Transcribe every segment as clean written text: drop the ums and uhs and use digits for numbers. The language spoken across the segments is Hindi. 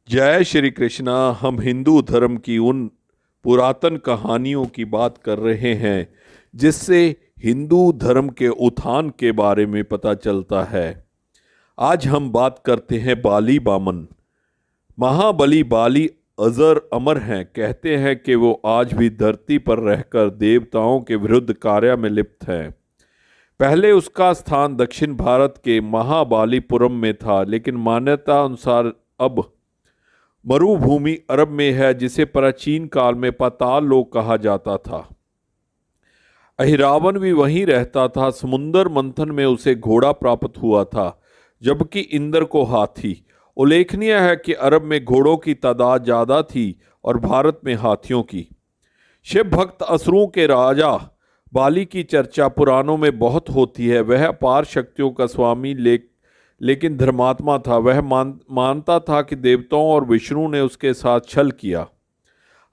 जय श्री कृष्णा। हम हिंदू धर्म की उन पुरातन कहानियों की बात कर रहे हैं जिससे हिंदू धर्म के उत्थान के बारे में पता चलता है। आज हम बात करते हैं बाली बामन। महाबली बाली अजर अमर हैं। कहते हैं कि वो आज भी धरती पर रहकर देवताओं के विरुद्ध कार्य में लिप्त हैं। पहले उसका स्थान दक्षिण भारत के महाबलीपुरम में था, लेकिन मान्यता अनुसार अब मरुभूमि अरब में है, जिसे प्राचीन काल में पाताल लोक कहा जाता था। अहिरावण भी वहीं रहता था। समुद्र मंथन में उसे घोड़ा प्राप्त हुआ था, जबकि इंद्र को हाथी। उल्लेखनीय है कि अरब में घोड़ों की तादाद ज़्यादा थी और भारत में हाथियों की। शिव भक्त असुरों के राजा बाली की चर्चा पुराणों में बहुत होती है। वह अपार शक्तियों का स्वामी लेकिन धर्मात्मा था। वह मानता था कि देवताओं और विष्णु ने उसके साथ छल किया।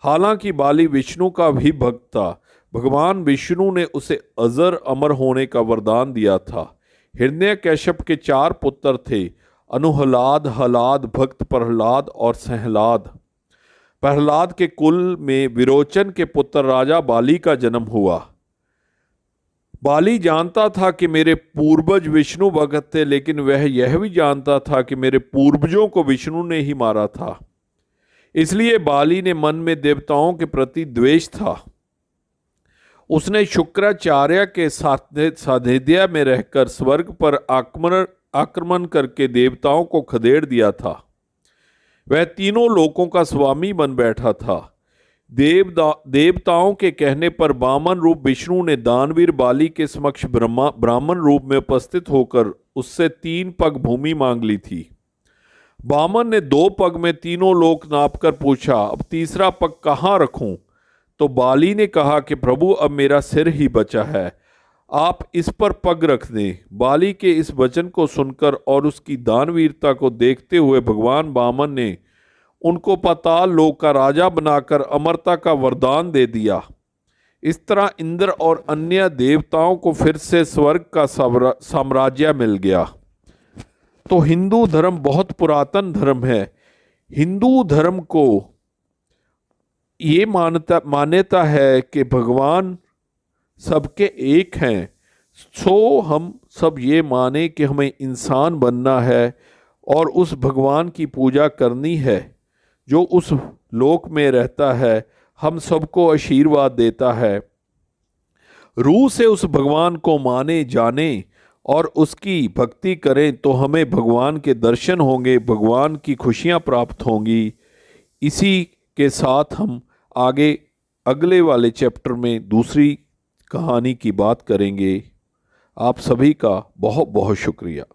हालांकि बाली विष्णु का भी भक्त था। भगवान विष्णु ने उसे अजर अमर होने का वरदान दिया था। हिरण्यकश्यप के 4 पुत्र थे, अनुहलाद, हलाद, भक्त प्रहलाद और सहलाद। प्रहलाद के कुल में विरोचन के पुत्र राजा बाली का जन्म हुआ। बाली जानता था कि मेरे पूर्वज विष्णु भक्त थे, लेकिन वह यह भी जानता था कि मेरे पूर्वजों को विष्णु ने ही मारा था। इसलिए बाली ने मन में देवताओं के प्रति द्वेष था। उसने शुक्राचार्य के सानिध्य में रहकर स्वर्ग पर आक्रमण करके देवताओं को खदेड़ दिया था। वह तीनों लोकों का स्वामी बन बैठा था। देवताओं के कहने पर वामन रूप विष्णु ने दानवीर बाली के समक्ष ब्राह्मण रूप में उपस्थित होकर उससे 3 पग भूमि मांग ली थी। वामन ने 2 पग में तीनों लोक नापकर पूछा, अब तीसरा पग कहाँ रखूं? तो बाली ने कहा कि प्रभु, अब मेरा सिर ही बचा है, आप इस पर पग रख दें। बाली के इस वचन को सुनकर और उसकी दानवीरता को देखते हुए भगवान वामन ने उनको पाताल लोक का राजा बनाकर अमरता का वरदान दे दिया। इस तरह इंद्र और अन्य देवताओं को फिर से स्वर्ग का साम्राज्य मिल गया। तो हिंदू धर्म बहुत पुरातन धर्म है। हिंदू धर्म को ये मान्यता है कि भगवान सबके एक हैं। सो हम सब ये माने कि हमें इंसान बनना है और उस भगवान की पूजा करनी है जो उस लोक में रहता है, हम सबको आशीर्वाद देता है। रूह से उस भगवान को माने जाने और उसकी भक्ति करें तो हमें भगवान के दर्शन होंगे, भगवान की खुशियां प्राप्त होंगी। इसी के साथ हम आगे अगले वाले चैप्टर में दूसरी कहानी की बात करेंगे। आप सभी का बहुत बहुत शुक्रिया।